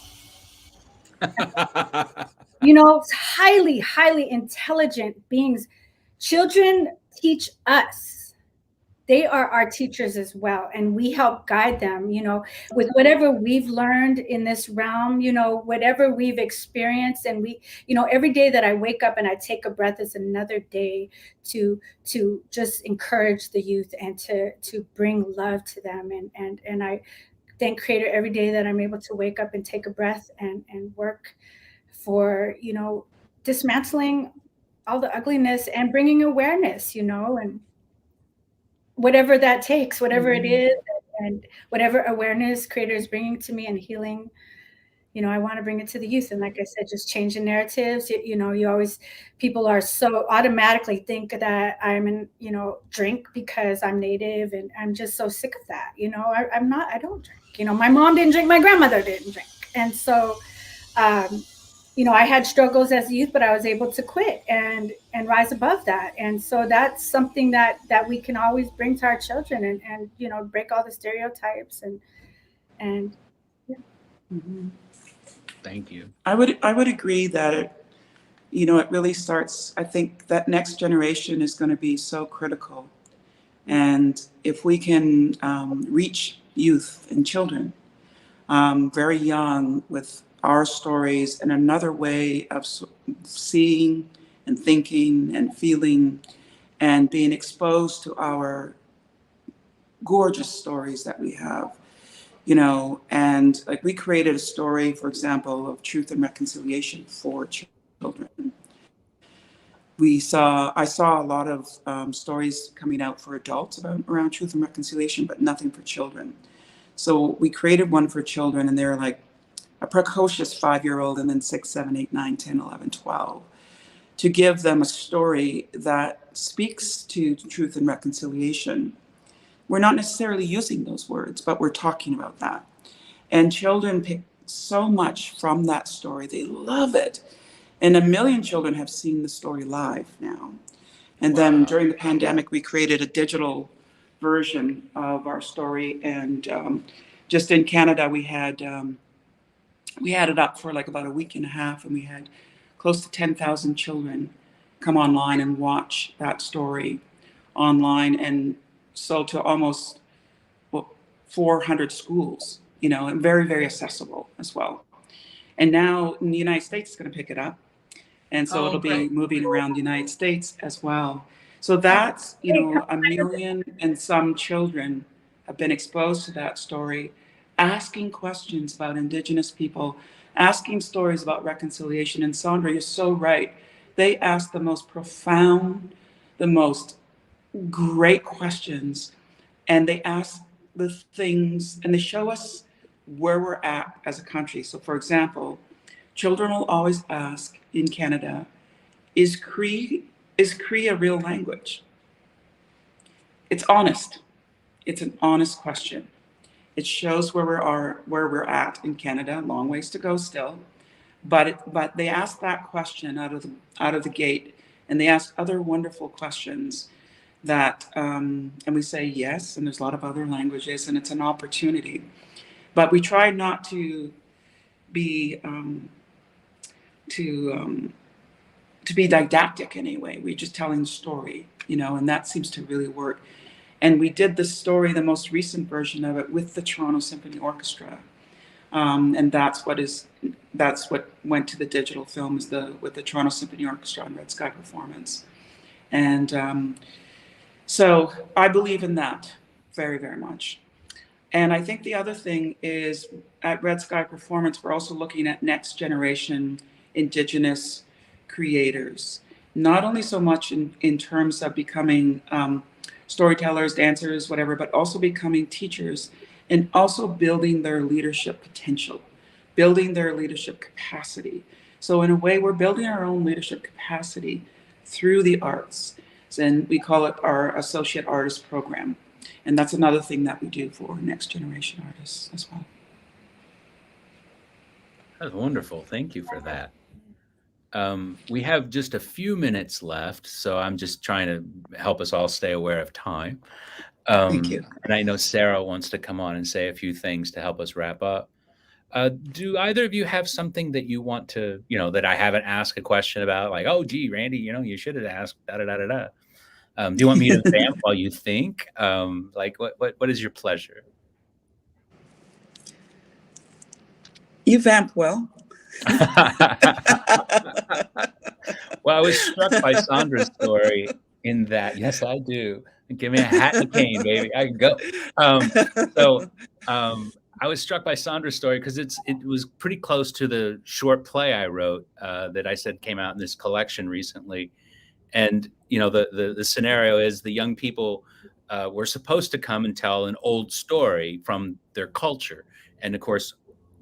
Highly, highly intelligent beings. Children teach us. They are our teachers as well. And we help guide them, with whatever we've learned in this realm, whatever we've experienced. And every day that I wake up and I take a breath is another day to just encourage the youth and to bring love to them. And I thank Creator every day that I'm able to wake up and take a breath and work for, dismantling all the ugliness and bringing awareness, and whatever that takes, whatever it is, and whatever awareness Creator is bringing to me and healing, I want to bring it to the youth. And like I said, just changing narratives. People are so automatically think that I'm in, drink because I'm Native, and I'm just so sick of that. I don't drink. My mom didn't drink, my grandmother didn't drink, and so I had struggles as a youth, but I was able to quit and rise above that. And so that's something that we can always bring to our children and break all the stereotypes and yeah. Mm-hmm. Thank you. I would agree that it really starts. I think that next generation is going to be so critical. And if we can reach youth and children very young with our stories and another way of seeing and thinking and feeling and being exposed to our gorgeous stories that we have, and like we created a story, for example, of truth and reconciliation for children. I saw a lot of stories coming out for adults around truth and reconciliation, but nothing for children. So we created one for children, and they're like a precocious 5-year-old and then 6, 7, 8, 9, 10, 11, 12, to give them a story that speaks to truth and reconciliation. We're not necessarily using those words, but we're talking about that. And children pick so much from that story. They love it. And 1 million children have seen the story live now. And then during the pandemic, we created a digital version of our story. And just in Canada, we had it up for like about a week and a half, and we had close to 10,000 children come online and watch that story online, and so to almost 400 schools, and very, very accessible as well. And now in the United States, it's going to pick it up. And so it'll be moving around the United States as well. So that's, 1 million and some children have been exposed to that story, asking questions about Indigenous people, asking stories about reconciliation. And Sondra, you're so right. They ask the most profound, the most great questions, and they ask the things, and they show us where we're at as a country. So for example, children will always ask in Canada, is Cree a real language? It's honest. It's an honest question. It shows where we're at in Canada. Long ways to go still, but they ask that question out of the gate, and they ask other wonderful questions that and we say yes. And there's a lot of other languages, and it's an opportunity. But we try not to be to be didactic anyway. We're just telling the story, and that seems to really work. And we did the story, the most recent version of it, with the Toronto Symphony Orchestra, and that's what went to the digital film, is with the Toronto Symphony Orchestra and Red Sky Performance. And so I believe in that very, very much. And I think the other thing is, at Red Sky Performance, we're also looking at next generation Indigenous creators, not only so much in terms of becoming storytellers, dancers, whatever, but also becoming teachers and also building their leadership potential, building their leadership capacity. So in a way, we're building our own leadership capacity through the arts. And we call it our Associate Artist Program. And that's another thing that we do for next generation artists as well. That's wonderful. Thank you for that. We have just a few minutes left, so I'm just trying to help us all stay aware of time. Thank you. And I know Sarah wants to come on and say a few things to help us wrap up. Do either of you have something that you want to, that I haven't asked a question about? Like, oh, gee, Randy, you should have asked da-da-da-da-da. Do you want me to vamp while you think? Like, what is your pleasure? You vamp well. Well, I was struck by Sandra's story in that, yes, I do. Give me a hat and a cane, baby. I can go. I was struck by Sandra's story because it was pretty close to the short play I wrote that I said came out in this collection recently. And, the scenario is the young people were supposed to come and tell an old story from their culture. And of course,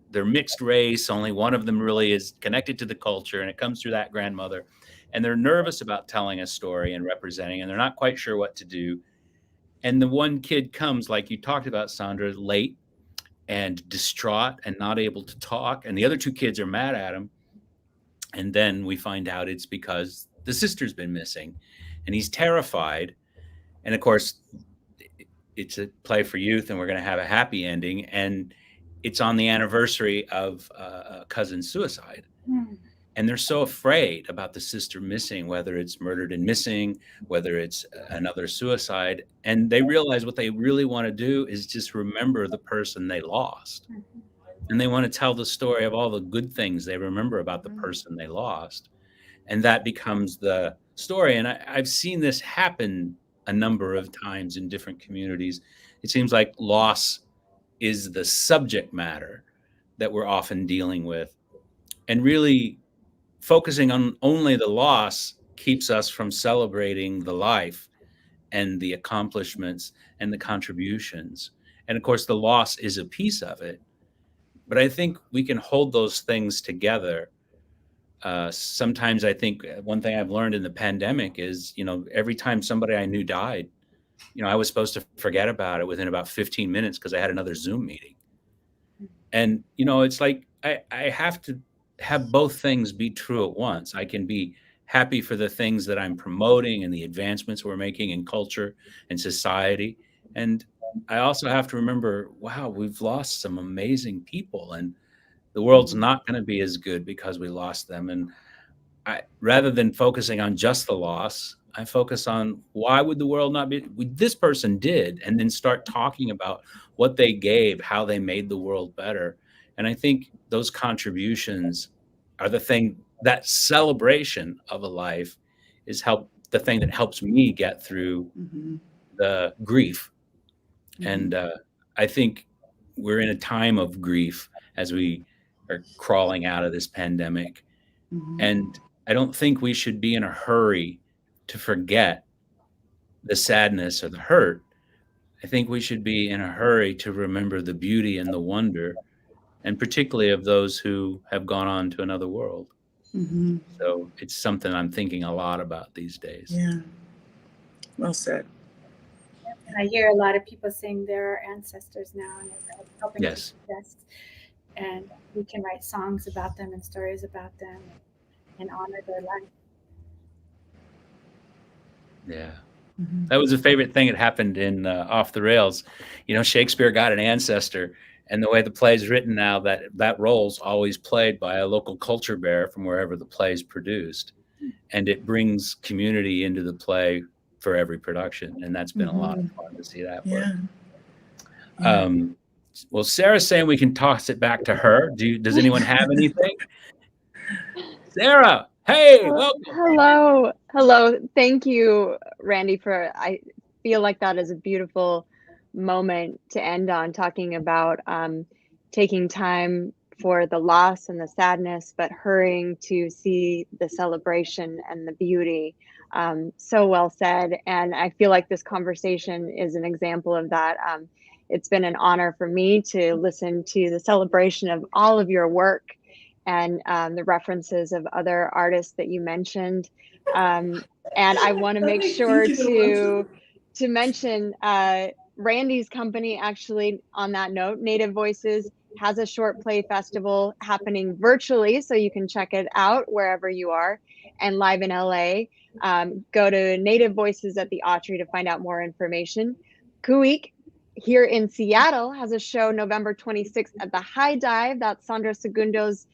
they're mixed race. Only one of them really is connected to the culture, and it comes through that grandmother. And they're nervous about telling a story and representing, and they're not quite sure what to do. And the one kid comes, like you talked about, Sandra, late and distraught and not able to talk. And the other two kids are mad at him. And then we find out it's because the sister's been missing, and he's terrified. And of course, it's a play for youth, and we're going to have a happy ending. And it's on the anniversary of a cousin's suicide. And they're so afraid about the sister missing, whether it's murdered and missing, whether it's another suicide. And they realize what they really want to do is just remember the person they lost. And they want to tell the story of all the good things they remember about the person they lost. And that becomes the story. And I've seen this happen a number of times in different communities. It seems like loss is the subject matter that we're often dealing with. And really focusing on only the loss keeps us from celebrating the life and the accomplishments and the contributions. And of course, the loss is a piece of it. But I think we can hold those things together. Sometimes I think one thing I've learned in the pandemic is, every time somebody I knew died, I was supposed to forget about it within about 15 minutes because I had another Zoom meeting. And, it's like I have to have both things be true at once. I can be happy for the things that I'm promoting and the advancements we're making in culture and society. And I also have to remember, wow, we've lost some amazing people, and the world's not going to be as good because we lost them. And rather than focusing on just the loss, I focus on why would the world not be, this person did, and then start talking about what they gave, how they made the world better. And I think those contributions are the thing, that celebration of a life is the thing that helps me get through the grief. And I think we're in a time of grief as we are crawling out of this pandemic. And I don't think we should be in a hurry to forget the sadness or the hurt. I think we should be in a hurry to remember the beauty and the wonder, and particularly of those who have gone on to another world. So it's something I'm thinking a lot about these days. Yeah. Well said. And I hear a lot of people saying they're our ancestors now, and they're helping us invest. And we can write songs about them and stories about them and honor their life. Yeah. That was a favorite thing that happened in Off the Rails. Shakespeare got an ancestor, and the way the play is written now, that role's always played by a local culture bearer from wherever the play is produced. And it brings community into the play for every production. And that's been a lot of fun to see that work. Well, Sarah's saying we can toss it back to her. Does anyone have anything? Sarah, hey, welcome. Hello. Thank you, Randy, I feel like that is a beautiful moment to end on, talking about taking time for the loss and the sadness, but hurrying to see the celebration and the beauty. So well said. And I feel like this conversation is an example of that. It's been an honor for me to listen to the celebration of all of your work and the references of other artists that you mentioned. And I want to make sure to mention Randy's company, actually, on that note, Native Voices has a short play festival happening virtually, so you can check it out wherever you are, and live in LA. Go to Native Voices at the Autry to find out more information. Khu.éex here in Seattle has a show November 26th at the High Dive. That's Sandra Segundo's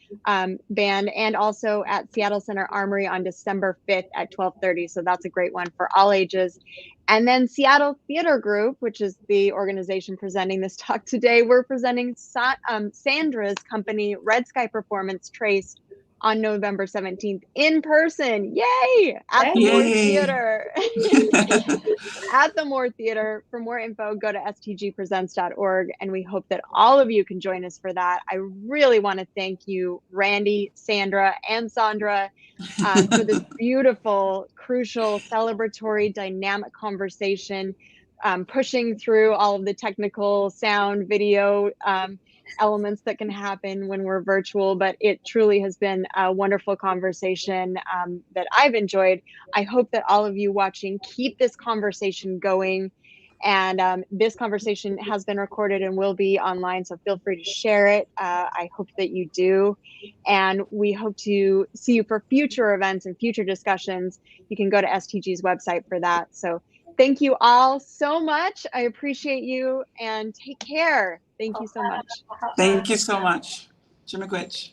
band, and also at Seattle Center Armory on December 5th at 12:30. So that's a great one for all ages. And then Seattle Theater Group, which is the organization presenting this talk today, we're presenting Sandra's company, Red Sky Performance Traced, on November 17th in person. Yay! At the Moore Theater. At the Moore Theater. For more info, go to stgpresents.org, and we hope that all of you can join us for that. I really want to thank you, Randy, Sandra, and Sondra, for this beautiful, crucial, celebratory, dynamic conversation, pushing through all of the technical sound, video elements that can happen when we're virtual, but it truly has been a wonderful conversation that I've enjoyed. I hope that all of you watching keep this conversation going. And this conversation has been recorded and will be online, so feel free to share it. I hope that you do. And we hope to see you for future events and future discussions. You can go to STG's website for that. So thank you all so much. I appreciate you, and take care. Thank you so much. Thank you so much. Khu.éex.